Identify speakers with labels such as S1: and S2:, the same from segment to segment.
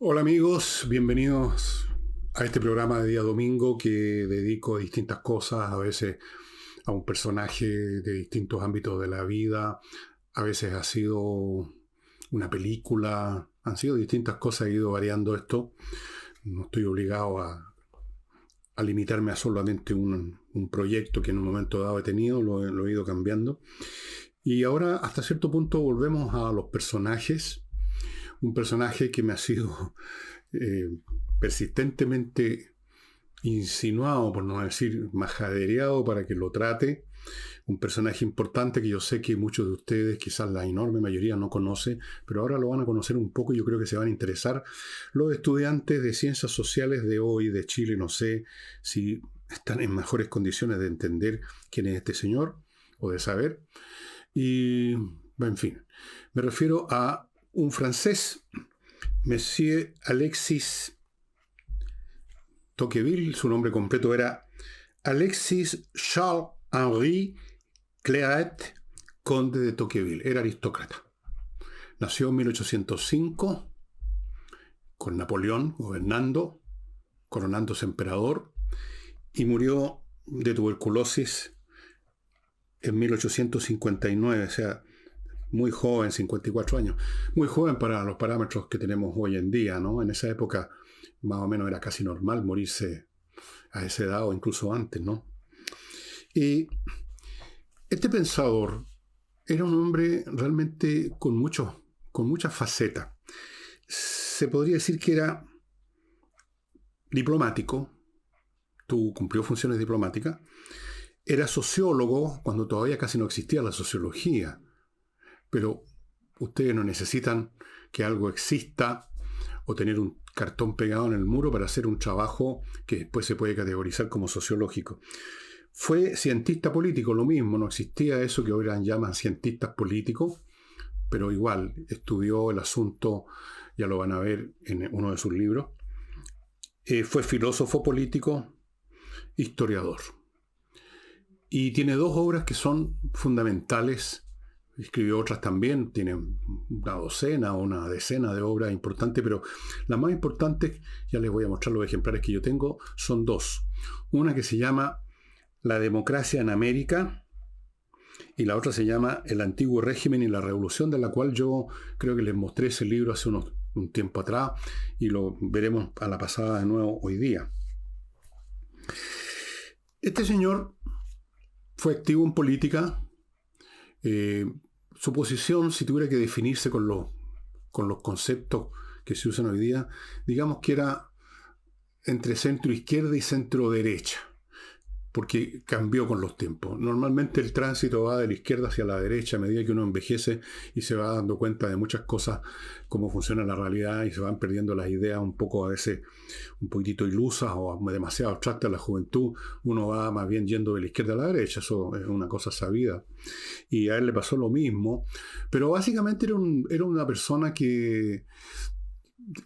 S1: Hola amigos, bienvenidos a este programa de día domingo que dedico a distintas cosas, a veces a un personaje de distintos ámbitos de la vida, a veces ha sido una película, han sido distintas cosas, he ido variando esto, no estoy obligado a limitarme a solamente un proyecto que en un momento dado he tenido, lo he ido cambiando. Y ahora hasta cierto punto volvemos a los personajes, un personaje que me ha sido eh, persistentemente insinuado, por no decir majadereado, para que lo trate. Un personaje importante que yo sé que muchos de ustedes, quizás la enorme mayoría, no conoce, pero ahora lo van a conocer un poco y yo creo que se van a interesar. Los estudiantes de ciencias sociales de hoy, de Chile, no sé si están en mejores condiciones de entender quién es este señor o de saber. Y, en fin, me refiero a un francés, Monsieur Alexis Tocqueville. Su nombre completo era Alexis Charles-Henri Clairaut, conde de Tocqueville. Era aristócrata. Nació en 1805, con Napoleón gobernando, coronándose emperador, y murió de tuberculosis en 1859, o sea, muy joven, 54 años. Muy joven para los parámetros que tenemos hoy en día, ¿no? En esa época más o menos era casi normal morirse a esa edad o incluso antes, ¿no? Y este pensador era un hombre realmente con muchas facetas. Se podría decir que era diplomático, cumplió funciones diplomáticas, era sociólogo cuando todavía casi no existía la sociología, pero ustedes no necesitan que algo exista o tener un cartón pegado en el muro para hacer un trabajo que después se puede categorizar como sociológico. Fue cientista político, lo mismo, no existía eso que hoy llaman cientistas políticos, pero igual estudió el asunto, ya lo van a ver en uno de sus libros. Fue filósofo político, historiador. Y tiene dos obras que son fundamentales. Escribió otras también, tiene una docena o una decena de obras importantes, pero las más importantes, ya les voy a mostrar los ejemplares que yo tengo, son dos. Una que se llama La democracia en América y la otra se llama El antiguo régimen y la revolución, de la cual yo creo que les mostré ese libro hace un tiempo atrás y lo veremos a la pasada de nuevo hoy día. Este señor fue activo en política. Su posición, si tuviera que definirse con los conceptos que se usan hoy día, digamos que era entre centro izquierda y centro derecha, porque cambió con los tiempos. Normalmente el tránsito va de la izquierda hacia la derecha a medida que uno envejece y se va dando cuenta de muchas cosas, cómo funciona la realidad, y se van perdiendo las ideas un poco a veces un poquitito ilusas o demasiado abstractas en la juventud. Uno va más bien yendo de la izquierda a la derecha, eso es una cosa sabida. Y a él le pasó lo mismo, pero básicamente era una persona que,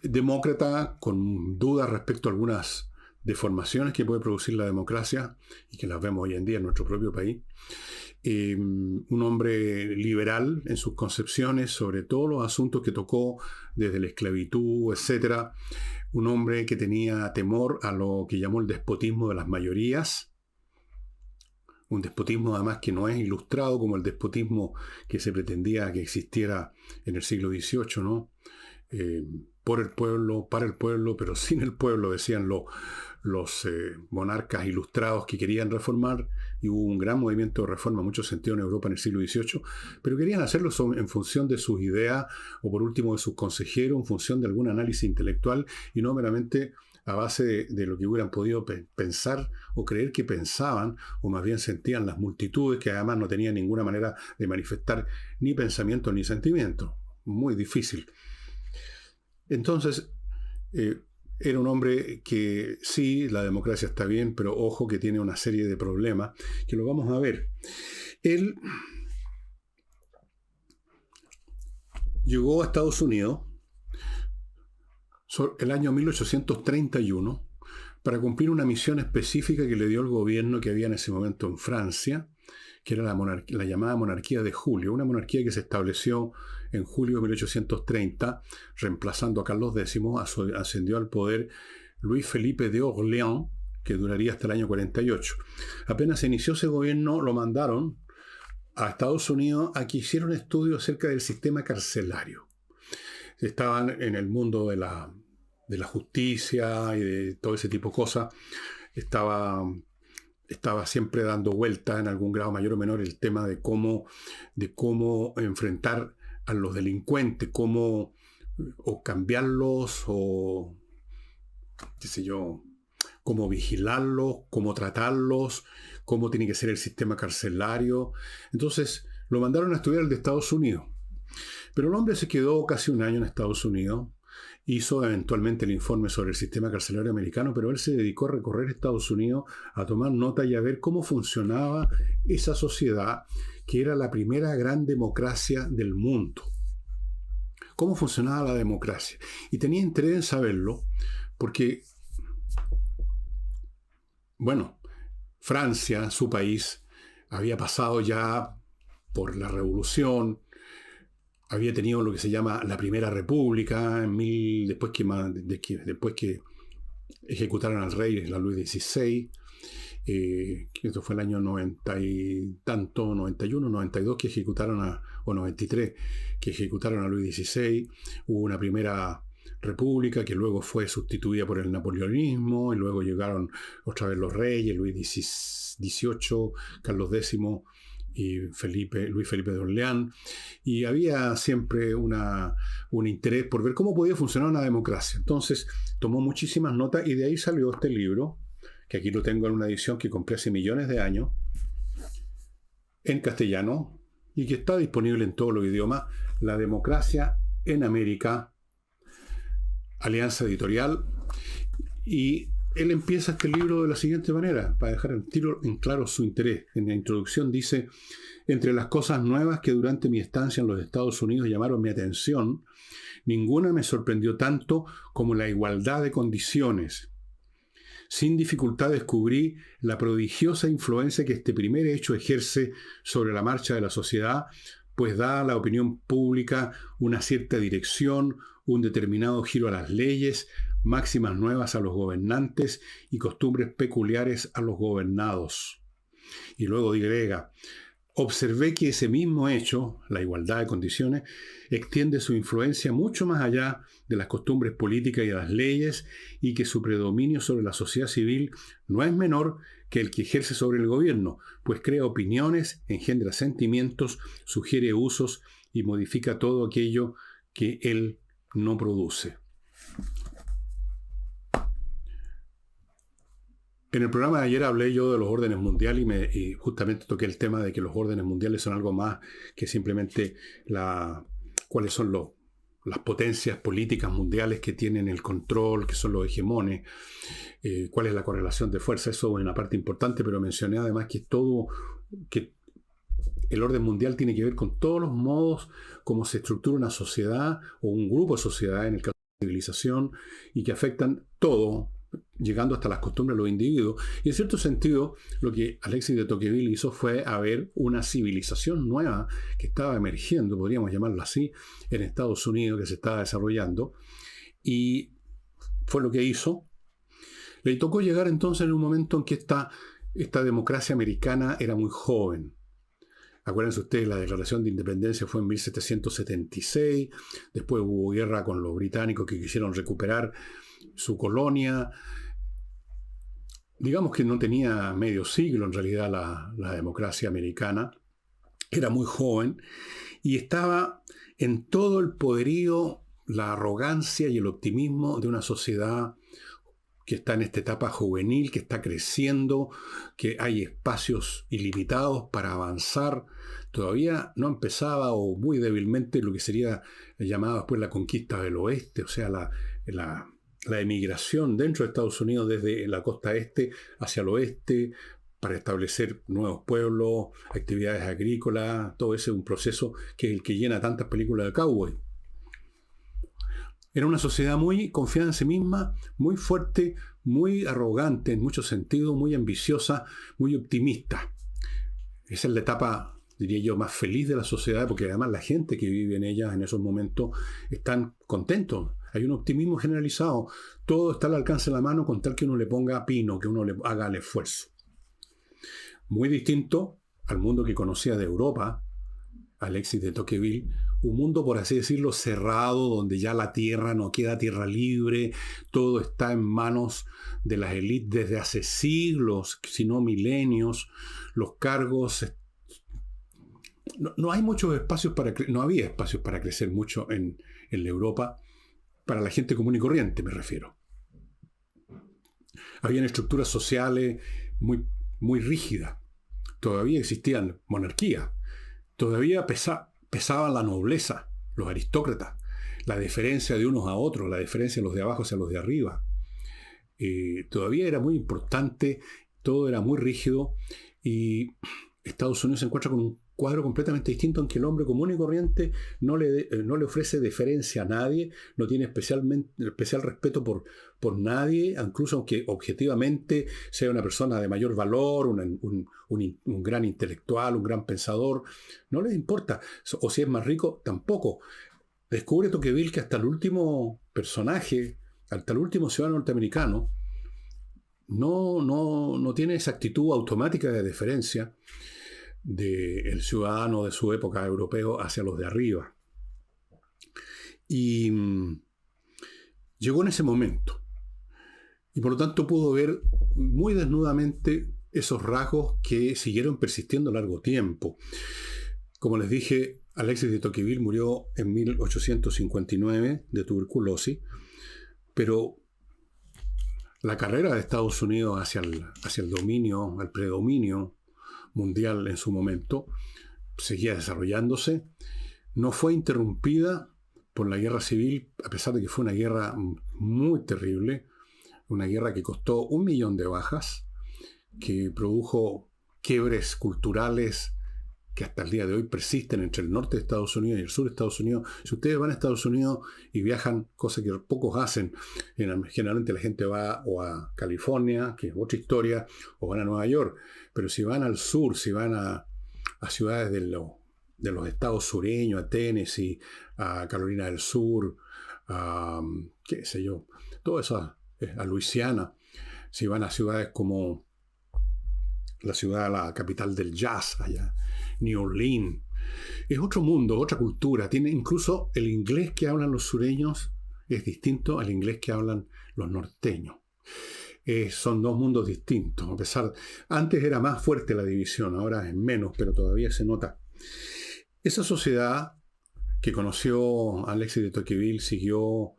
S1: demócrata, con dudas respecto a algunas deformaciones que puede producir la democracia y que las vemos hoy en día en nuestro propio país. Un hombre liberal en sus concepciones sobre todos los asuntos que tocó, desde la esclavitud, etc. Un hombre que tenía temor a lo que llamó el despotismo de las mayorías. Un despotismo además que no es ilustrado como el despotismo que se pretendía que existiera en el siglo XVIII, ¿no? Por el pueblo, para el pueblo, pero sin el pueblo, decían los monarcas ilustrados que querían reformar, y hubo un gran movimiento de reforma en muchos sentidos en Europa en el siglo XVIII, pero querían hacerlo en función de sus ideas, o por último de sus consejeros, en función de algún análisis intelectual, y no meramente a base de lo que hubieran podido pensar o creer que pensaban, o más bien sentían las multitudes, que además no tenían ninguna manera de manifestar ni pensamiento ni sentimiento. Muy difícil. Entonces, era un hombre que sí, la democracia está bien, pero ojo que tiene una serie de problemas que lo vamos a ver. Él llegó a Estados Unidos el año 1831 para cumplir una misión específica que le dio el gobierno que había en ese momento en Francia, que era la llamada monarquía de Julio, una monarquía que se estableció en julio de 1830, reemplazando a Carlos X, ascendió al poder Luis Felipe de Orleans, que duraría hasta el año 48. Apenas se inició ese gobierno, lo mandaron a Estados Unidos a que hiciera un estudio acerca del sistema carcelario. Estaban en el mundo de la justicia y de todo ese tipo de cosas. Estaba siempre dando vueltas en algún grado mayor o menor el tema de cómo enfrentar a los delincuentes, cómo o cambiarlos o qué sé yo, cómo vigilarlos, cómo tratarlos, cómo tiene que ser el sistema carcelario. Entonces lo mandaron a estudiar al de Estados Unidos. Pero el hombre se quedó casi un año en Estados Unidos. Hizo eventualmente el informe sobre el sistema carcelario americano, pero él se dedicó a recorrer Estados Unidos, a tomar nota y a ver cómo funcionaba esa sociedad que era la primera gran democracia del mundo. Cómo funcionaba la democracia. Y tenía interés en saberlo porque, bueno, Francia, su país, había pasado ya por la revolución, había tenido lo que se llama la Primera República, después que ejecutaron al rey, la Luis XVI, esto fue el año 90 y tanto, 91, 92, que ejecutaron o 93, que ejecutaron a Luis XVI. Hubo una Primera República que luego fue sustituida por el napoleonismo, y luego llegaron otra vez los reyes, Luis XVIII, Carlos X y Luis Felipe de Orleans, y había siempre un interés por ver cómo podía funcionar una democracia. Entonces tomó muchísimas notas y de ahí salió este libro, que aquí lo tengo en una edición que compré hace millones de años, en castellano, y que está disponible en todos los idiomas, La democracia en América, Alianza Editorial. Y él empieza este libro de la siguiente manera, para dejar en claro su interés. En la introducción dice: entre las cosas nuevas que durante mi estancia en los Estados Unidos llamaron mi atención, ninguna me sorprendió tanto como la igualdad de condiciones. Sin dificultad descubrí la prodigiosa influencia que este primer hecho ejerce sobre la marcha de la sociedad, pues da a la opinión pública una cierta dirección, un determinado giro a las leyes, máximas nuevas a los gobernantes y costumbres peculiares a los gobernados. Y luego digrega: observé que ese mismo hecho, la igualdad de condiciones, extiende su influencia mucho más allá de las costumbres políticas y de las leyes, y que su predominio sobre la sociedad civil no es menor que el que ejerce sobre el gobierno, pues crea opiniones, engendra sentimientos, sugiere usos y modifica todo aquello que él no produce. En el programa de ayer hablé yo de los órdenes mundiales y justamente toqué el tema de que los órdenes mundiales son algo más que simplemente cuáles son las potencias políticas mundiales que tienen el control, que son los hegemones, cuál es la correlación de fuerza. Eso es una parte importante, pero mencioné además que el orden mundial tiene que ver con todos los modos como se estructura una sociedad o un grupo de sociedades, en el caso de la civilización, y que afectan todo, llegando hasta las costumbres de los individuos. Y en cierto sentido, lo que Alexis de Tocqueville hizo fue ver una civilización nueva que estaba emergiendo, podríamos llamarlo así, en Estados Unidos, que se estaba desarrollando, y fue lo que hizo. Le tocó llegar entonces en un momento en que esta democracia americana era muy joven. Acuérdense ustedes, la Declaración de Independencia fue en 1776, después hubo guerra con los británicos que quisieron recuperar su colonia. Digamos que no tenía medio siglo en realidad la democracia americana, era muy joven y estaba en todo el poderío, la arrogancia y el optimismo de una sociedad que está en esta etapa juvenil, que está creciendo, que hay espacios ilimitados para avanzar. Todavía no empezaba, o muy débilmente, lo que sería llamado después la conquista del oeste, o sea, la emigración dentro de Estados Unidos desde la costa este hacia el oeste para establecer nuevos pueblos, actividades agrícolas. Todo ese es un proceso que es el que llena tantas películas de cowboy. Era una sociedad muy confiada en sí misma, muy fuerte, muy arrogante en muchos sentidos, muy ambiciosa, muy optimista. Esa es la etapa, diría yo, más feliz de la sociedad, porque además la gente que vive en ella en esos momentos están contentos. Hay un optimismo generalizado. Todo está al alcance de la mano con tal que uno le ponga pino, que uno le haga el esfuerzo. Muy distinto al mundo que conocía de Europa, Alexis de Tocqueville, un mundo, por así decirlo, cerrado, donde ya la tierra no queda tierra libre, todo está en manos de las élites desde hace siglos, si no milenios, los cargos... No hay muchos espacios no había espacios para crecer mucho en la Europa, para la gente común y corriente, me refiero. Habían estructuras sociales muy rígidas, todavía existían monarquías, todavía pesaba la nobleza, los aristócratas, la deferencia de unos a otros, la deferencia de los de abajo hacia los de arriba. Todavía era muy importante, todo era muy rígido y Estados Unidos se encuentra con un cuadro completamente distinto en que el hombre común y corriente no le ofrece deferencia a nadie, no tiene especial respeto por nadie, incluso aunque objetivamente sea una persona de mayor valor, un gran intelectual, un gran pensador, no les importa. O si es más rico, tampoco. Descubre Tocqueville que hasta el último personaje, hasta el último ciudadano norteamericano, no tiene esa actitud automática de deferencia del ciudadano de su época europeo hacia los de arriba. Y llegó en ese momento. Y por lo tanto pudo ver muy desnudamente esos rasgos que siguieron persistiendo a largo tiempo. Como les dije, Alexis de Tocqueville murió en 1859 de tuberculosis, pero la carrera de Estados Unidos hacia el dominio, al predominio mundial en su momento, seguía desarrollándose, no fue interrumpida por la guerra civil, a pesar de que fue una guerra muy terrible, una guerra que costó 1 millón de bajas, que produjo quiebres culturales que hasta el día de hoy persisten entre el norte de Estados Unidos y el sur de Estados Unidos. Si ustedes van a Estados Unidos y viajan, cosa que pocos hacen, generalmente la gente va o a California, que es otra historia, o van a Nueva York, pero si van al sur, si van a ciudades de los estados sureños, a Tennessee, a Carolina del Sur, a qué sé yo, todo eso, a Luisiana, si van a ciudades como la capital del jazz, allá, New Orleans, es otro mundo, otra cultura. Tiene incluso el inglés que hablan los sureños es distinto al inglés que hablan los norteños. Son dos mundos distintos. Antes era más fuerte la división, ahora es menos, pero todavía se nota. Esa sociedad que conoció Alexis de Tocqueville siguió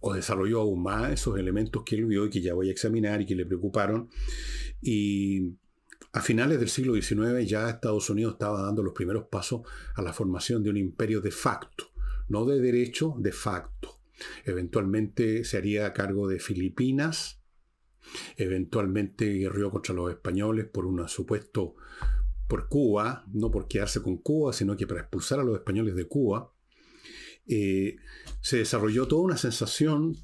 S1: o desarrolló aún más esos elementos que él vio y que ya voy a examinar y que le preocuparon. Y a finales del siglo XIX ya Estados Unidos estaba dando los primeros pasos a la formación de un imperio de facto, no de derecho, de facto. Eventualmente se haría cargo de Filipinas, eventualmente guerreó contra los españoles por Cuba, no por quedarse con Cuba, sino que para expulsar a los españoles de Cuba. Se desarrolló toda una sensación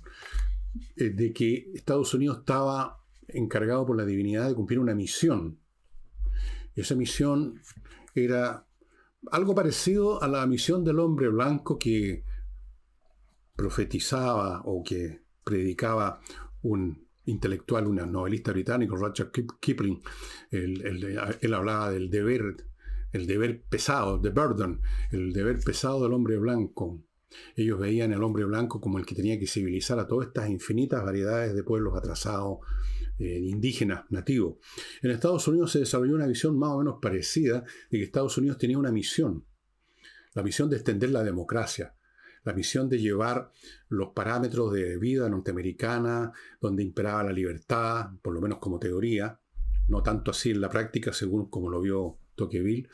S1: de que Estados Unidos estaba encargado por la divinidad de cumplir una misión. Y esa misión era algo parecido a la misión del hombre blanco que profetizaba o que predicaba un intelectual, un novelista británico, Rudyard Kipling. Él hablaba del deber, el deber pesado, the burden, el deber pesado del hombre blanco. Ellos veían al hombre blanco como el que tenía que civilizar a todas estas infinitas variedades de pueblos atrasados, indígenas, nativos. En Estados Unidos se desarrolló una visión más o menos parecida de que Estados Unidos tenía una misión, la misión de extender la democracia, la misión de llevar los parámetros de vida norteamericana, donde imperaba la libertad, por lo menos como teoría, no tanto así en la práctica, según como lo vio Tocqueville.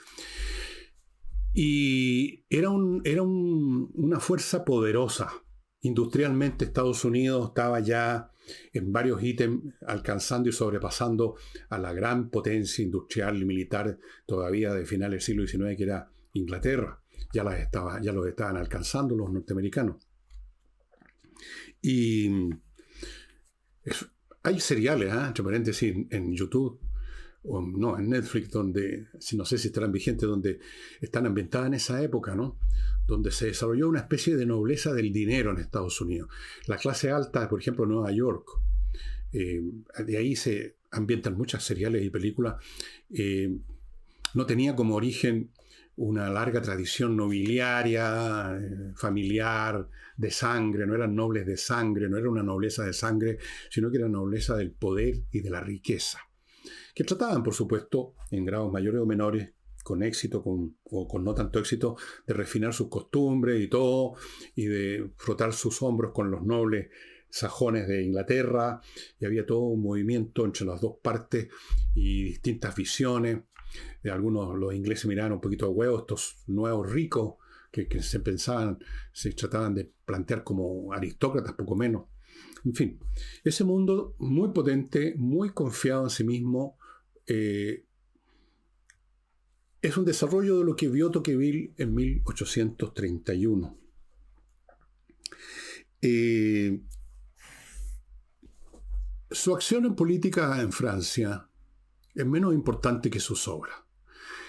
S1: Y era una fuerza poderosa. Industrialmente Estados Unidos estaba ya en varios ítems alcanzando y sobrepasando a la gran potencia industrial y militar todavía de finales del siglo XIX, que era Inglaterra. Ya los estaban alcanzando los norteamericanos. Y Hay seriales, entre paréntesis, en YouTube, o no, en Netflix, donde, no sé si estarán vigentes, donde están ambientadas en esa época, ¿no? Donde se desarrolló una especie de nobleza del dinero en Estados Unidos. La clase alta, por ejemplo, en Nueva York, eh, de ahí se ambientan muchas seriales y películas, eh, no tenía como origen una larga tradición nobiliaria, familiar, de sangre, no eran nobles de sangre, no era una nobleza de sangre, sino que era nobleza del poder y de la riqueza, que trataban, por supuesto, en grados mayores o menores, con éxito o con no tanto éxito, de refinar sus costumbres y todo, y de frotar sus hombros con los nobles sajones de Inglaterra, y había todo un movimiento entre las dos partes y distintas visiones. Algunos, los ingleses miraban un poquito a huevo, estos nuevos ricos que se pensaban, se trataban de plantear como aristócratas, poco menos. En fin, ese mundo muy potente, muy confiado en sí mismo, es un desarrollo de lo que vio Tocqueville en 1831. Su acción en política en Francia es menos importante que sus obras.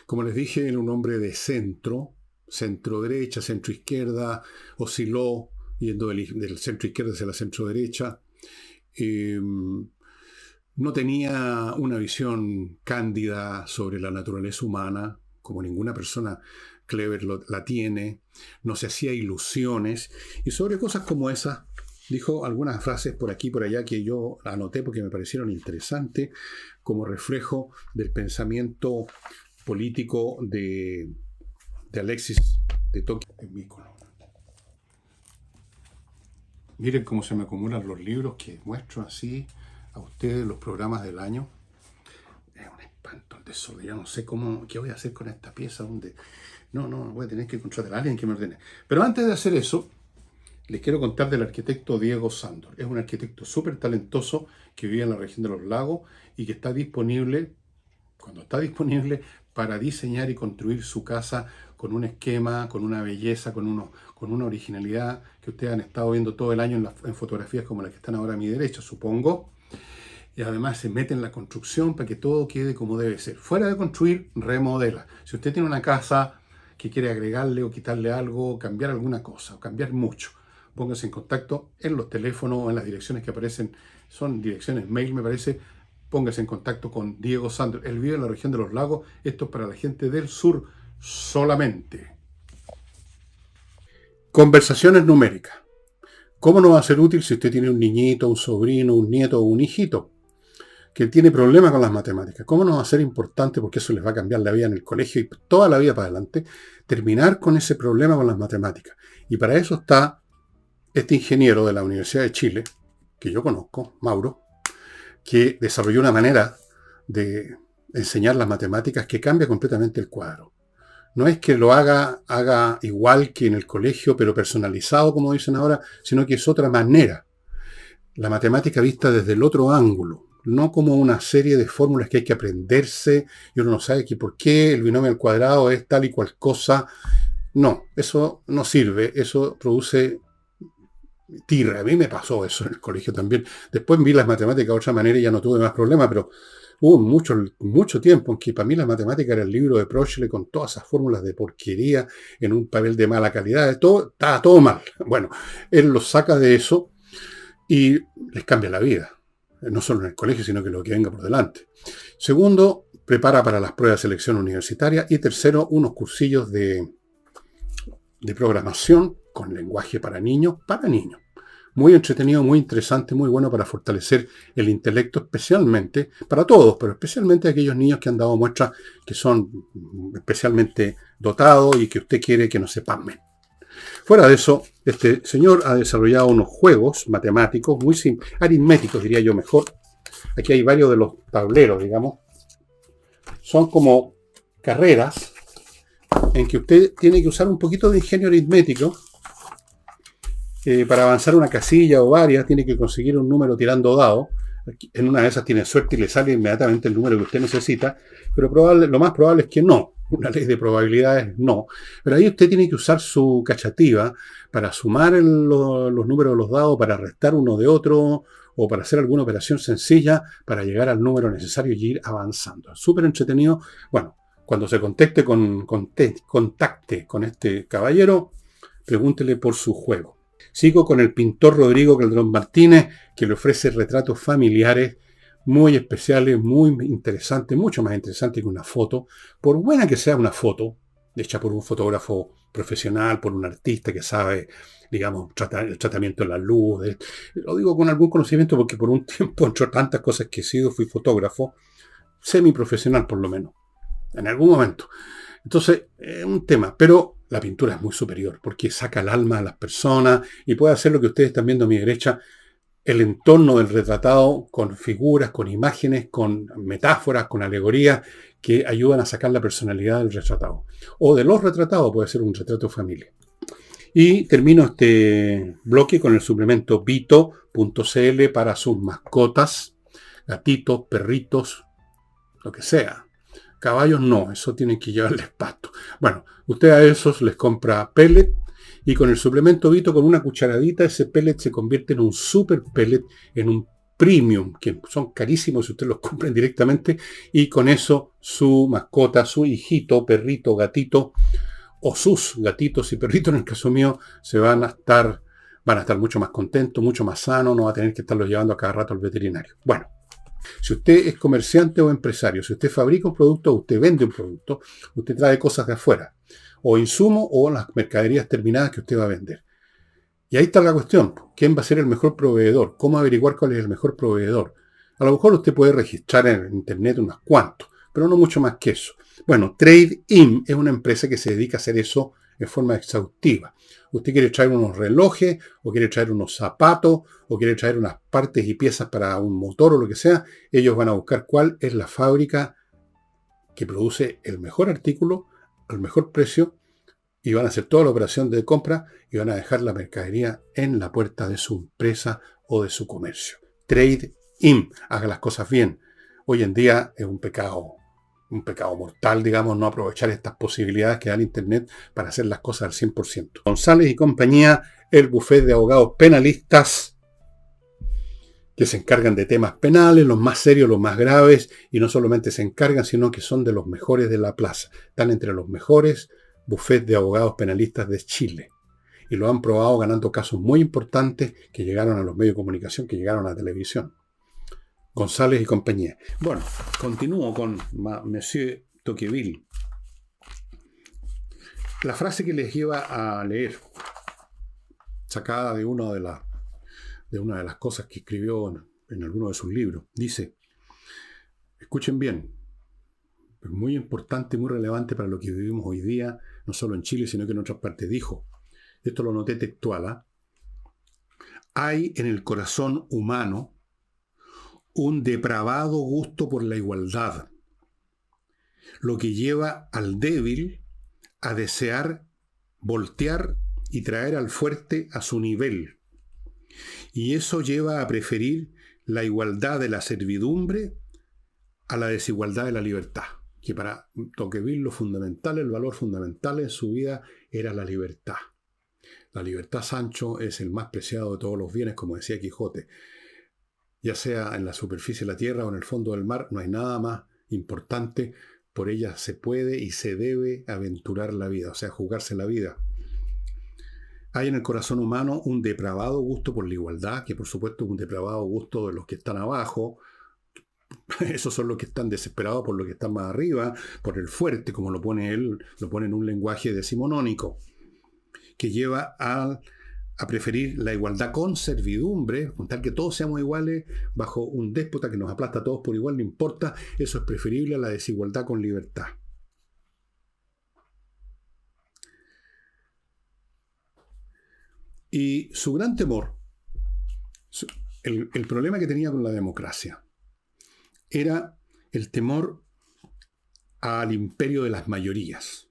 S1: Como les dije, era un hombre de centro-derecha, centro-izquierda, osciló yendo del centro-izquierda hacia la centro-derecha. No tenía una visión cándida sobre la naturaleza humana, como ninguna persona clever la tiene. No se hacía ilusiones. Y sobre cosas como esas, dijo algunas frases por aquí y por allá que yo anoté porque me parecieron interesantes, como reflejo del pensamiento político de Alexis de Tocqueville. Miren cómo se me acumulan los libros que muestro así a ustedes, los programas del año. Es un espanto el desorden. Ya no sé qué voy a hacer con esta pieza. No, voy a tener que contratar a alguien que me ordene. Pero antes de hacer eso, les quiero contar del arquitecto Diego Sándor. Es un arquitecto súper talentoso que vive en la región de los lagos y que está disponible, cuando está disponible, para diseñar y construir su casa con un esquema, con una belleza, con una originalidad que ustedes han estado viendo todo el año en fotografías como las que están ahora a mi derecha, supongo. Y además se mete en la construcción para que todo quede como debe ser. Fuera de construir, remodela. Si usted tiene una casa que quiere agregarle o quitarle algo, cambiar alguna cosa, o cambiar mucho, póngase en contacto en los teléfonos o en las direcciones que aparecen, son direcciones mail me parece, póngase en contacto con Diego Sándor. Él vive en la región de los lagos, esto es para la gente del sur solamente. Conversaciones numéricas. ¿Cómo no va a ser útil si usted tiene un niñito, un sobrino, un nieto o un hijito que tiene problemas con las matemáticas? ¿Cómo no va a ser importante, porque eso les va a cambiar la vida en el colegio y toda la vida para adelante, terminar con ese problema con las matemáticas? Y para eso está este ingeniero de la Universidad de Chile, que yo conozco, Mauro, que desarrolló una manera de enseñar las matemáticas que cambia completamente el cuadro. No es que lo haga igual que en el colegio, pero personalizado, como dicen ahora, sino que es otra manera. La matemática vista desde el otro ángulo, no como una serie de fórmulas que hay que aprenderse y uno no sabe que por qué el binomio al cuadrado es tal y cual cosa. No, eso no sirve, eso produce tirre. A mí me pasó eso en el colegio también. Después vi las matemáticas de otra manera y ya no tuve más problemas, pero hubo mucho tiempo en que para mí la matemática era el libro de Prochle con todas esas fórmulas de porquería en un papel de mala calidad, estaba todo mal. Bueno, él los saca de eso y les cambia la vida. No solo en el colegio, sino que lo que venga por delante. Segundo, prepara para las pruebas de selección universitaria. Y tercero, unos cursillos de programación con lenguaje para niños. Muy entretenido, muy interesante, muy bueno para fortalecer el intelecto, especialmente, para todos, pero especialmente aquellos niños que han dado muestras que son especialmente dotados y que usted quiere que no se pasmen. Fuera de eso, este señor ha desarrollado unos juegos matemáticos, muy aritméticos diría yo mejor. Aquí hay varios de los tableros, digamos. Son como carreras en que usted tiene que usar un poquito de ingenio aritmético. Para avanzar una casilla o varias, tiene que conseguir un número tirando dados. En una de esas tiene suerte y le sale inmediatamente el número que usted necesita, pero lo más probable es que no. Una ley de probabilidades no. Pero ahí usted tiene que usar su cachativa para sumar los números de los dados, para restar uno de otro, o para hacer alguna operación sencilla para llegar al número necesario y ir avanzando. Es súper entretenido. Bueno, cuando se contacte con este caballero, pregúntele por su juego. Sigo con el pintor Rodrigo Calderón Martínez, que le ofrece retratos familiares muy especiales, muy interesantes, mucho más interesantes que una foto. Por buena que sea una foto, hecha por un fotógrafo profesional, por un artista que sabe, digamos, el tratamiento de la luz. Lo digo con algún conocimiento porque por un tiempo, entre tantas cosas que he sido, fui fotógrafo, semiprofesional por lo menos, en algún momento. Entonces, es un tema, pero la pintura es muy superior porque saca el alma a las personas y puede hacer lo que ustedes están viendo a mi derecha, el entorno del retratado con figuras, con imágenes, con metáforas, con alegorías que ayudan a sacar la personalidad del retratado. O de los retratados, puede ser un retrato de familia. Y termino este bloque con el suplemento Vito.cl para sus mascotas, gatitos, perritos, lo que sea. Caballos no, eso tienen que llevarles pasto. Bueno, usted a esos les compra pellet y con el suplemento Vito, con una cucharadita, ese pellet se convierte en un super pellet, en un premium, que son carísimos si usted los compra directamente, y con eso su mascota, su hijito, perrito, gatito, o sus gatitos y perritos, en el caso mío, van a estar mucho más contentos, mucho más sanos, no va a tener que estarlos llevando a cada rato al veterinario. Bueno, si usted es comerciante o empresario, si usted fabrica un producto o usted vende un producto, usted trae cosas de afuera, o insumos o las mercaderías terminadas que usted va a vender. Y ahí está la cuestión. ¿Quién va a ser el mejor proveedor? ¿Cómo averiguar cuál es el mejor proveedor? A lo mejor usted puede registrar en internet unos cuantos, pero no mucho más que eso. Bueno, Trade-In es una empresa que se dedica a hacer eso en forma exhaustiva. Usted quiere traer unos relojes, o quiere traer unos zapatos, o quiere traer unas partes y piezas para un motor o lo que sea, ellos van a buscar cuál es la fábrica que produce el mejor artículo al mejor precio y van a hacer toda la operación de compra y van a dejar la mercadería en la puerta de su empresa o de su comercio. Trade-In, haga las cosas bien. Hoy en día es un pecado mortal, digamos, no aprovechar estas posibilidades que da el Internet para hacer las cosas al 100%. González y compañía, el bufete de abogados penalistas que se encargan de temas penales, los más serios, los más graves, y no solamente se encargan, sino que son de los mejores de la plaza. Están entre los mejores bufetes de abogados penalistas de Chile. Y lo han probado ganando casos muy importantes que llegaron a los medios de comunicación, que llegaron a la televisión. González y compañía. Bueno, continúo con Monsieur Tocqueville. La frase que les iba a leer, sacada de una de las cosas que escribió en alguno de sus libros, dice, escuchen bien, es muy importante, muy relevante para lo que vivimos hoy día, no solo en Chile, sino que en otras partes. Dijo, esto lo noté textual, hay en el corazón humano un depravado gusto por la igualdad, lo que lleva al débil a desear voltear y traer al fuerte a su nivel. Y eso lleva a preferir la igualdad de la servidumbre a la desigualdad de la libertad. Que para Tocqueville lo fundamental, el valor fundamental en su vida era la libertad. La libertad, Sancho, es el más preciado de todos los bienes, como decía Quijote. Ya sea en la superficie de la tierra o en el fondo del mar, no hay nada más importante. Por ella se puede y se debe aventurar la vida, o sea, jugarse la vida. Hay en el corazón humano un depravado gusto por la igualdad, que por supuesto es un depravado gusto de los que están abajo. Esos son los que están desesperados por los que están más arriba, por el fuerte, como lo pone él, lo pone en un lenguaje decimonónico, que lleva a preferir la igualdad con servidumbre, con tal que todos seamos iguales bajo un déspota que nos aplasta a todos por igual, no importa, eso es preferible a la desigualdad con libertad. Y su gran temor, el problema que tenía con la democracia, era el temor al imperio de las mayorías,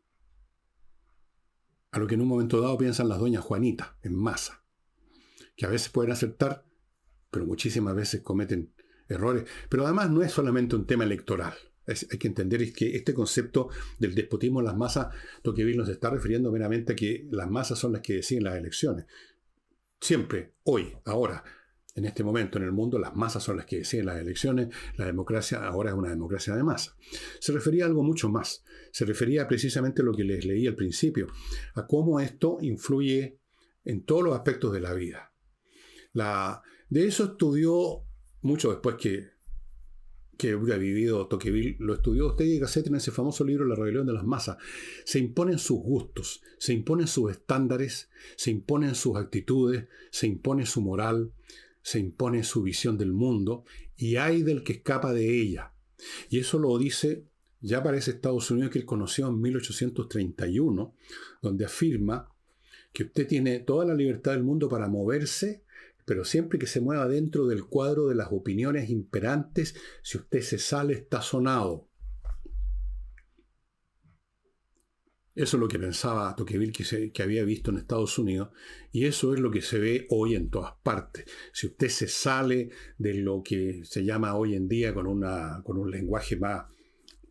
S1: a lo que en un momento dado piensan las doñas Juanitas, en masa, que a veces pueden acertar, pero muchísimas veces cometen errores. Pero además no es solamente un tema electoral. Hay que entender que este concepto del despotismo en las masas, Tocqueville nos está refiriendo meramente a que las masas son las que deciden las elecciones. Siempre, hoy, ahora, En este momento en el mundo las masas son las que deciden las elecciones, la democracia ahora es una democracia de masa. Se refería a algo mucho más, se refería precisamente a lo que les leí al principio, a cómo esto influye en todos los aspectos de la vida. De eso estudió mucho después que hubiera vivido Tocqueville, lo estudió Ortega y Gasset en ese famoso libro La rebelión de las masas. Se imponen sus gustos, se imponen sus estándares, se imponen sus actitudes, se impone su moral, se impone su visión del mundo, y hay del que escapa de ella. Y eso lo dice ya para ese Estados Unidos que él conoció en 1831, donde afirma que usted tiene toda la libertad del mundo para moverse, pero siempre que se mueva dentro del cuadro de las opiniones imperantes, si usted se sale, está sonado. Eso es lo que pensaba Tocqueville que había visto en Estados Unidos, y eso es lo que se ve hoy en todas partes. Si usted se sale de lo que se llama hoy en día con un lenguaje más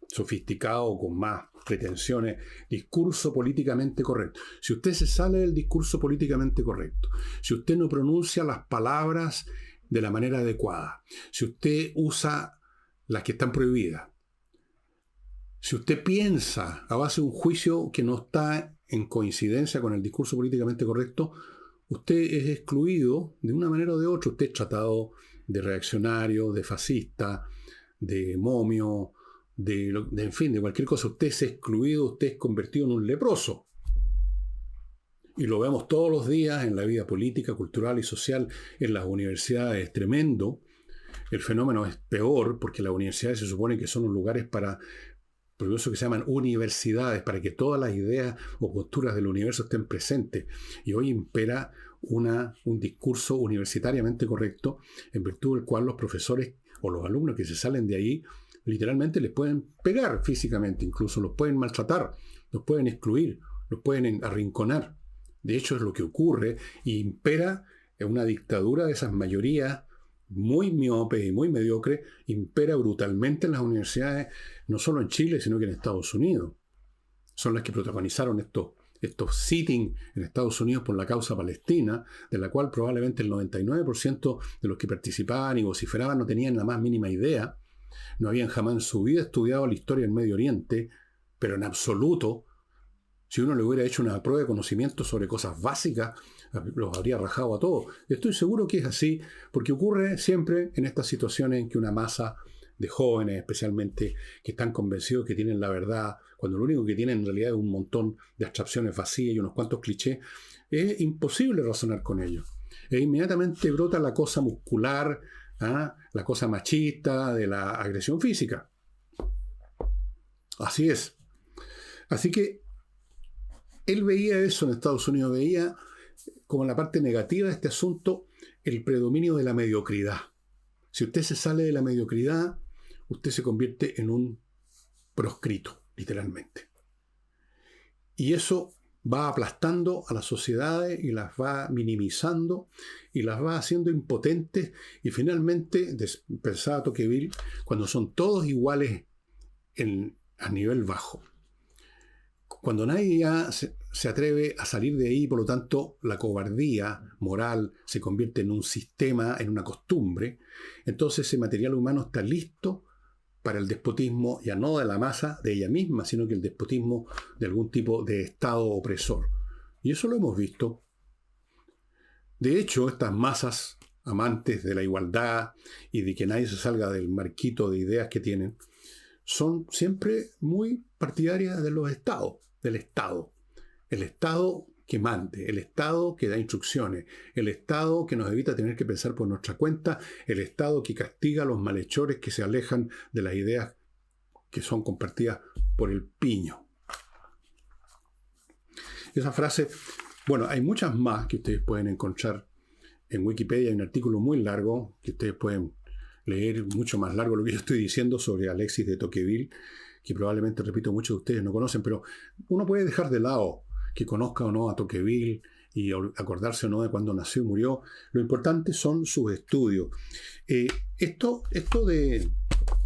S1: sofisticado, con más pretensiones, discurso políticamente correcto. Si usted se sale del discurso políticamente correcto, si usted no pronuncia las palabras de la manera adecuada, si usted usa las que están prohibidas, si usted piensa a base de un juicio que no está en coincidencia con el discurso políticamente correcto, usted es excluido de una manera o de otra. Usted es tratado de reaccionario, de fascista, de momio, en fin, de cualquier cosa. Usted es excluido, usted es convertido en un leproso. Y lo vemos todos los días en la vida política, cultural y social, en las universidades. Es tremendo. El fenómeno es peor porque las universidades se supone que son los lugares por eso que se llaman universidades, para que todas las ideas o posturas del universo estén presentes. Y hoy impera un discurso universitariamente correcto, en virtud del cual los profesores o los alumnos que se salen de ahí, literalmente les pueden pegar físicamente, incluso los pueden maltratar, los pueden excluir, los pueden arrinconar. De hecho, es lo que ocurre, y impera una dictadura de esas mayorías muy miope y muy mediocre, impera brutalmente en las universidades, no solo en Chile, sino que en Estados Unidos. Son las que protagonizaron estos sitting en Estados Unidos por la causa palestina, de la cual probablemente el 99% de los que participaban y vociferaban no tenían la más mínima idea, no habían jamás en su vida estudiado la historia del Medio Oriente, pero en absoluto. Si uno le hubiera hecho una prueba de conocimiento sobre cosas básicas, los habría rajado a todos. Estoy seguro que es así, porque ocurre siempre en estas situaciones en que una masa de jóvenes, especialmente, que están convencidos que tienen la verdad, cuando lo único que tienen en realidad es un montón de abstracciones vacías y unos cuantos clichés, es imposible razonar con ellos. E inmediatamente brota la cosa muscular, la cosa machista de la agresión física. Así es. Así que él veía eso en Estados Unidos, veía como la parte negativa de este asunto el predominio de la mediocridad. Si usted se sale de la mediocridad, usted se convierte en un proscrito, literalmente. Y eso va aplastando a las sociedades y las va minimizando y las va haciendo impotentes, y finalmente, pensaba Tocqueville, cuando son todos iguales a nivel bajo, cuando nadie ya se atreve a salir de ahí, por lo tanto, la cobardía moral se convierte en un sistema, en una costumbre, entonces ese material humano está listo para el despotismo, ya no de la masa, de ella misma, sino que el despotismo de algún tipo de Estado opresor. Y eso lo hemos visto. De hecho, estas masas amantes de la igualdad y de que nadie se salga del marquito de ideas que tienen, son siempre muy partidarias de los estados, del Estado. El Estado que mande, el Estado que da instrucciones, el Estado que nos evita tener que pensar por nuestra cuenta, el Estado que castiga a los malhechores que se alejan de las ideas que son compartidas por el piño. Esa frase, bueno, hay muchas más que ustedes pueden encontrar en Wikipedia. Hay un artículo muy largo que ustedes pueden leer, mucho más largo lo que yo estoy diciendo sobre Alexis de Tocqueville, que probablemente, repito, muchos de ustedes no conocen, pero uno puede dejar de lado que conozca o no a Tocqueville y acordarse o no de cuándo nació y murió. Lo importante son sus estudios. Esto de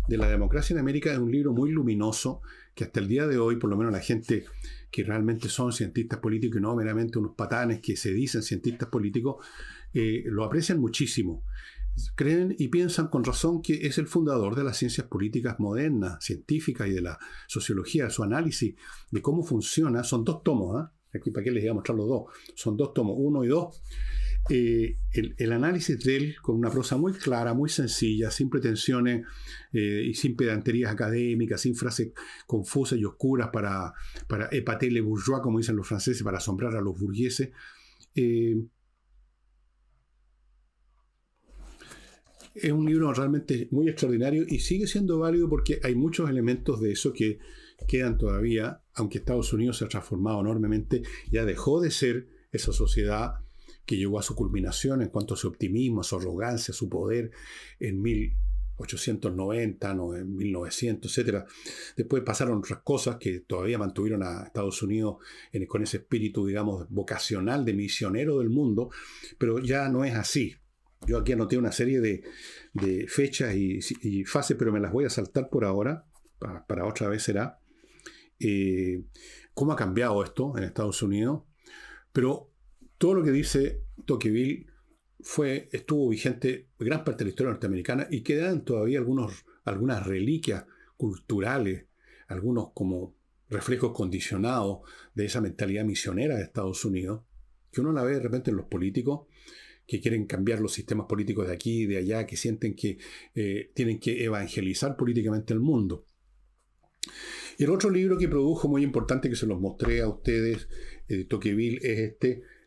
S1: la democracia en América es un libro muy luminoso que hasta el día de hoy, por lo menos la gente que realmente son cientistas políticos y no meramente unos patanes que se dicen cientistas políticos, lo aprecian muchísimo. Creen y piensan con razón que es el fundador de las ciencias políticas modernas, científicas y de la sociología, su análisis de cómo funciona. Son 2 tomos, aquí para qué les voy a mostrar los 2. Son 2 tomos, 1 y 2. El análisis de él con una prosa muy clara, muy sencilla, sin pretensiones y sin pedanterías académicas, sin frases confusas y oscuras para épater les bourgeois, como dicen los franceses, para asombrar a los burgueses. Es un libro realmente muy extraordinario y sigue siendo válido porque hay muchos elementos de eso que quedan todavía, aunque Estados Unidos se ha transformado enormemente, ya dejó de ser esa sociedad que llegó a su culminación en cuanto a su optimismo, a su arrogancia, a su poder en 1890, no, en 1900, etc. Después pasaron otras cosas que todavía mantuvieron a Estados Unidos con ese espíritu, digamos, vocacional de misionero del mundo, pero ya no es así. Yo aquí anoté una serie de fechas y fases, pero me las voy a saltar por ahora, para otra vez será. ¿Cómo ha cambiado esto en Estados Unidos? Pero todo lo que dice Tocqueville estuvo vigente gran parte de la historia norteamericana y quedan todavía algunas reliquias culturales, algunos como reflejos condicionados de esa mentalidad misionera de Estados Unidos, que uno la ve de repente en los políticos que quieren cambiar los sistemas políticos de aquí y de allá, que sienten que tienen que evangelizar políticamente el mundo. Y el otro libro que produjo muy importante, que se los mostré a ustedes, Tocqueville, es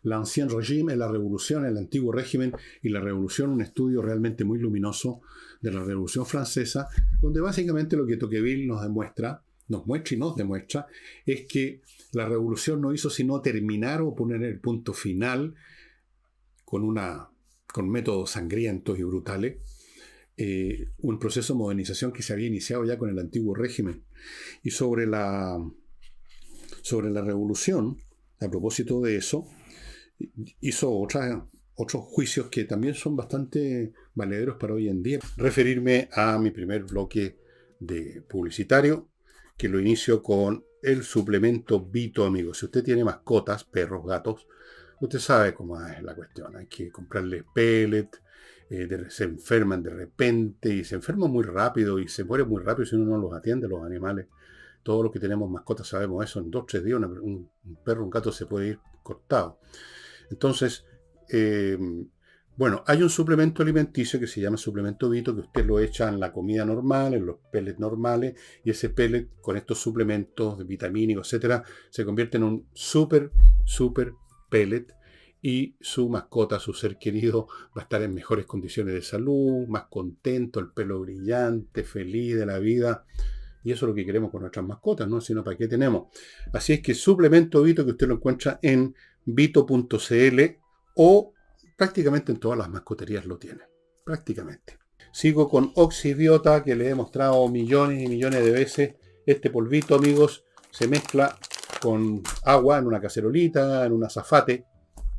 S1: L'Ancien Régime, la revolución, el antiguo régimen y la revolución, un estudio realmente muy luminoso de la Revolución Francesa, donde básicamente lo que Tocqueville nos muestra y nos demuestra, es que la revolución no hizo sino terminar o poner el punto final con métodos sangrientos y brutales, un proceso de modernización que se había iniciado ya con el antiguo régimen. Y sobre la revolución, a propósito de eso, hizo otros juicios que también son bastante valederos para hoy en día. Referirme a mi primer bloque de publicitario, que lo inicio con el suplemento Vito, amigos. Si usted tiene mascotas, perros, gatos, usted sabe cómo es la cuestión. Hay que comprarles pellet, se enferman de repente y se enferman muy rápido y se mueren muy rápido si uno no los atiende, los animales. Todos los que tenemos mascotas sabemos eso. En 2 o 3 días un perro, un gato se puede ir cortado. Entonces, bueno, hay un suplemento alimenticio que se llama suplemento Vito, que usted lo echa en la comida normal, en los pellets normales, y ese pellet con estos suplementos vitamínicos, etcétera, se convierte en un super pellet, y su mascota, su ser querido, va a estar en mejores condiciones de salud, más contento, el pelo brillante, feliz de la vida. Y eso es lo que queremos con nuestras mascotas, ¿no? Sino para qué tenemos. Así es que suplemento Vito, que usted lo encuentra en vito.cl o prácticamente en todas las mascoterías lo tiene. Prácticamente. Sigo con Oxibiota, que le he mostrado millones y millones de veces. Este polvito, amigos, se mezcla con agua en una cacerolita, en un azafate.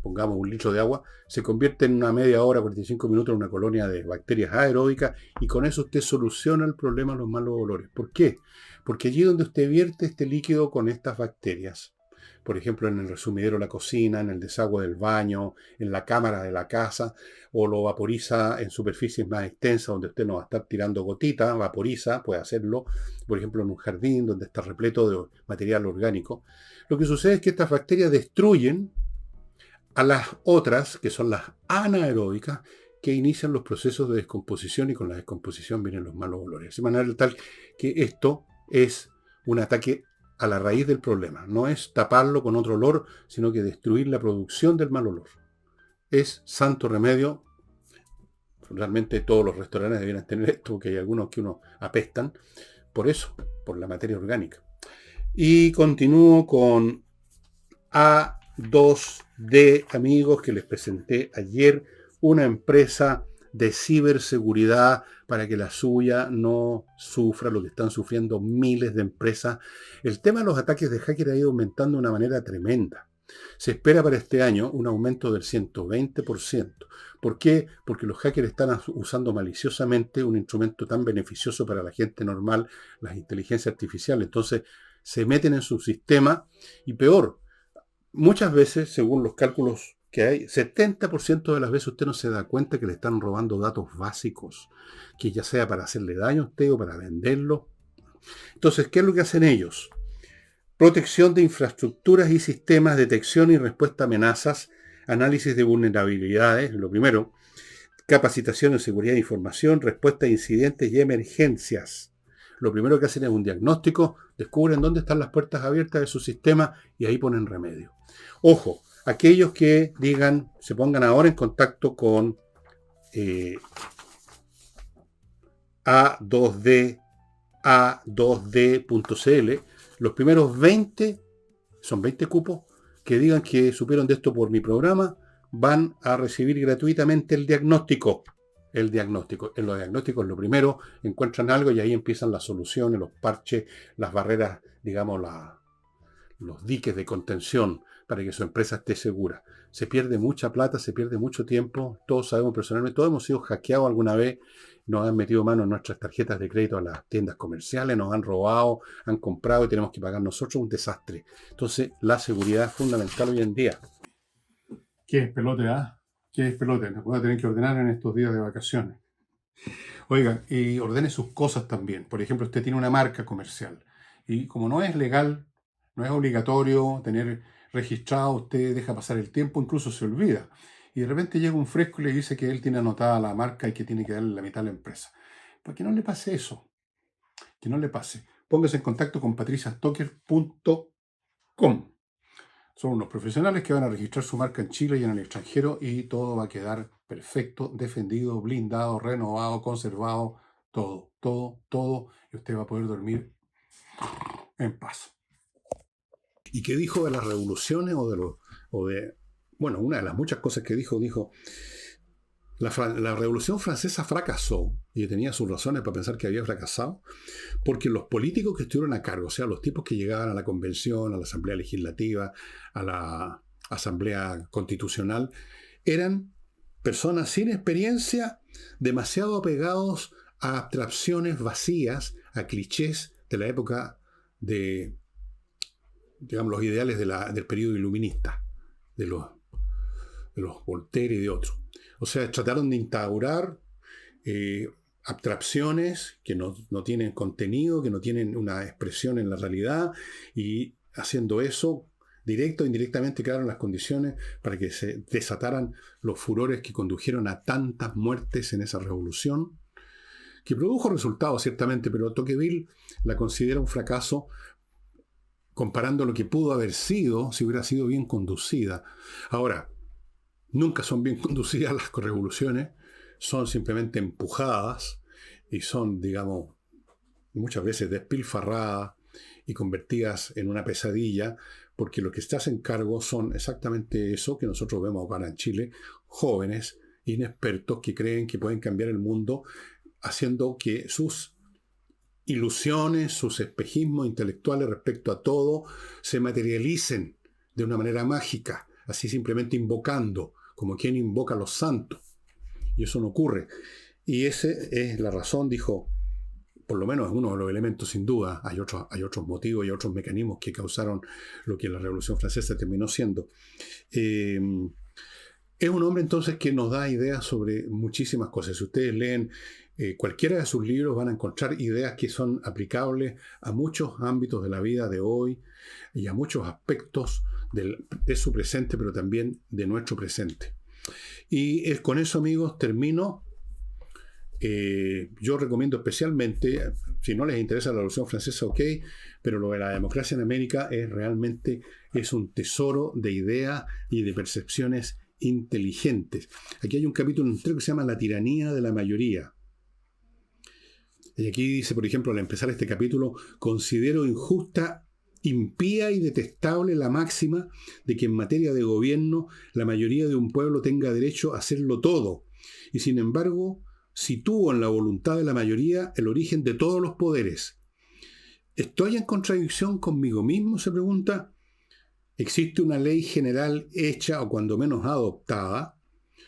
S1: Pongamos 1 litro de agua, se convierte en una media hora, 45 minutos en una colonia de bacterias aeróbicas y con eso usted soluciona el problema de los malos olores. ¿Por qué? Porque allí donde usted vierte este líquido con estas bacterias, por ejemplo en el resumidero de la cocina, en el desagüe del baño, en la cámara de la casa, o lo vaporiza en superficies más extensas donde usted no va a estar tirando gotitas, vaporiza, puede hacerlo, por ejemplo en un jardín donde está repleto de material orgánico. Lo que sucede es que estas bacterias destruyen a las otras, que son las anaeróbicas, que inician los procesos de descomposición y con la descomposición vienen los malos olores. De manera tal que esto es un ataque a la raíz del problema. No es taparlo con otro olor, sino que destruir la producción del mal olor. Es santo remedio. Realmente todos los restaurantes deberían tener esto, porque hay algunos que uno apestan. Por eso, por la materia orgánica. Y continúo con A2D, amigos, que les presenté ayer, una empresa de ciberseguridad para que la suya no sufra lo que están sufriendo miles de empresas. El tema de los ataques de hacker ha ido aumentando de una manera tremenda. Se espera para este año un aumento del 120%. ¿Por qué? Porque los hackers están usando maliciosamente un instrumento tan beneficioso para la gente normal, las inteligencias artificiales. Entonces, se meten en su sistema y peor, muchas veces, según los cálculos que hay, 70% de las veces usted no se da cuenta que le están robando datos básicos, que ya sea para hacerle daño a usted o para venderlo. Entonces, ¿qué es lo que hacen ellos? Protección de infraestructuras y sistemas, detección y respuesta a amenazas, análisis de vulnerabilidades, lo primero, capacitación en seguridad de información, respuesta a incidentes y emergencias. Lo primero que hacen es un diagnóstico, descubren dónde están las puertas abiertas de su sistema y ahí ponen remedio. Ojo, aquellos que digan, se pongan ahora en contacto con a2d.cl, los primeros 20, son 20 cupos, que digan que supieron de esto por mi programa, van a recibir gratuitamente el diagnóstico. El diagnóstico. En los diagnósticos lo primero, encuentran algo y ahí empiezan las soluciones, los parches, las barreras, digamos, los diques de contención para que su empresa esté segura. Se pierde mucha plata, se pierde mucho tiempo. Todos sabemos personalmente, todos hemos sido hackeados alguna vez, nos han metido mano en nuestras tarjetas de crédito a las tiendas comerciales, nos han robado, han comprado y tenemos que pagar nosotros, un desastre. Entonces, la seguridad es fundamental hoy en día. ¿Qué es pelote, ah? ¿Qué es pelote? Nos voy a tener que ordenar en estos días de vacaciones. Oigan, y ordene sus cosas también. Por ejemplo, usted tiene una marca comercial y como no es legal, no es obligatorio tener registrado, usted deja pasar el tiempo, incluso se olvida. Y de repente llega un fresco y le dice que él tiene anotada la marca y que tiene que darle la mitad a la empresa. Para que no le pase eso, que no le pase. Póngase en contacto con patriciastocker.com. Son unos profesionales que van a registrar su marca en Chile y en el extranjero y todo va a quedar perfecto, defendido, blindado, renovado, conservado, todo. Y usted va a poder dormir en paz. ¿Y qué dijo de las revoluciones bueno, una de las muchas cosas que dijo, la Revolución Francesa fracasó, y tenía sus razones para pensar que había fracasado, porque los políticos que estuvieron a cargo, o sea, los tipos que llegaban a la convención, a la asamblea legislativa, a la asamblea constitucional, eran personas sin experiencia, demasiado apegados a abstracciones vacías, a clichés de la época de, digamos, los ideales del periodo iluminista, de los Voltaire y de otros. O sea, trataron de instaurar abstracciones que no tienen contenido, que no tienen una expresión en la realidad, y haciendo eso, directo o indirectamente, crearon las condiciones para que se desataran los furores que condujeron a tantas muertes en esa revolución, que produjo resultados ciertamente, pero Tocqueville la considera un fracaso comparando lo que pudo haber sido si hubiera sido bien conducida. Ahora, nunca son bien conducidas las revoluciones, son simplemente empujadas y son, digamos, muchas veces despilfarradas y convertidas en una pesadilla, porque los que se hacen cargo son exactamente eso que nosotros vemos acá en Chile, jóvenes inexpertos que creen que pueden cambiar el mundo haciendo que sus ilusiones, sus espejismos intelectuales respecto a todo se materialicen de una manera mágica, así simplemente invocando, como quien invoca a los santos. Y eso no ocurre. Y esa es la razón, dijo, por lo menos es uno de los elementos sin duda, hay otros motivos y otros mecanismos que causaron lo que la Revolución Francesa terminó siendo. Es un hombre entonces que nos da ideas sobre muchísimas cosas. Si ustedes leen cualquiera de sus libros van a encontrar ideas que son aplicables a muchos ámbitos de la vida de hoy y a muchos aspectos de su presente, pero también de nuestro presente. Y con eso, amigos, termino. Yo recomiendo especialmente, si no les interesa la Revolución Francesa, ok, pero lo de la democracia en América es un tesoro de ideas y de percepciones inteligentes. Aquí hay un capítulo entero que se llama La tiranía de la mayoría. Y aquí dice, por ejemplo, al empezar este capítulo, considero injusta, impía y detestable la máxima de que en materia de gobierno la mayoría de un pueblo tenga derecho a hacerlo todo, y sin embargo sitúo en la voluntad de la mayoría el origen de todos los poderes. ¿Estoy en contradicción conmigo mismo?, se pregunta. existe una ley general hecha o cuando menos adoptada,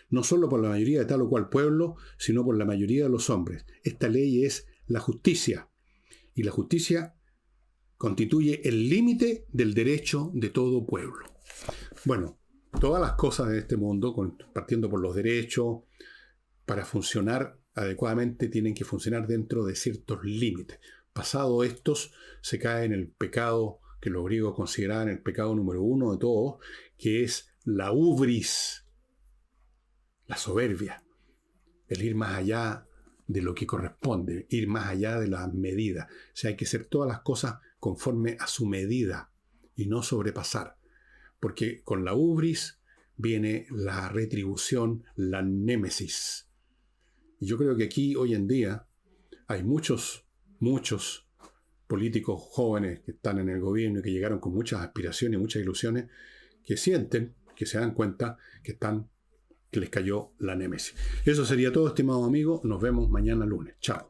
S1: no solo por la mayoría de tal o cual pueblo, sino por la mayoría de los hombres. Esta ley es la justicia. Y la justicia constituye el límite del derecho de todo pueblo. Bueno, todas las cosas de este mundo, partiendo por los derechos, para funcionar adecuadamente tienen que funcionar dentro de ciertos límites. Pasado estos, se cae en el pecado que los griegos consideraban el pecado número 1 de todos, que es la hubris, la soberbia, el ir más allá de lo que corresponde, ir más allá de las medidas. O sea, hay que hacer todas las cosas conforme a su medida y no sobrepasar. Porque con la hubris viene la retribución, la némesis. Y yo creo que aquí, hoy en día, hay muchos políticos jóvenes que están en el gobierno y que llegaron con muchas aspiraciones y muchas ilusiones, que sienten, que se dan cuenta que les cayó la némesis. Eso sería todo, estimado amigo. Nos vemos mañana lunes. Chao.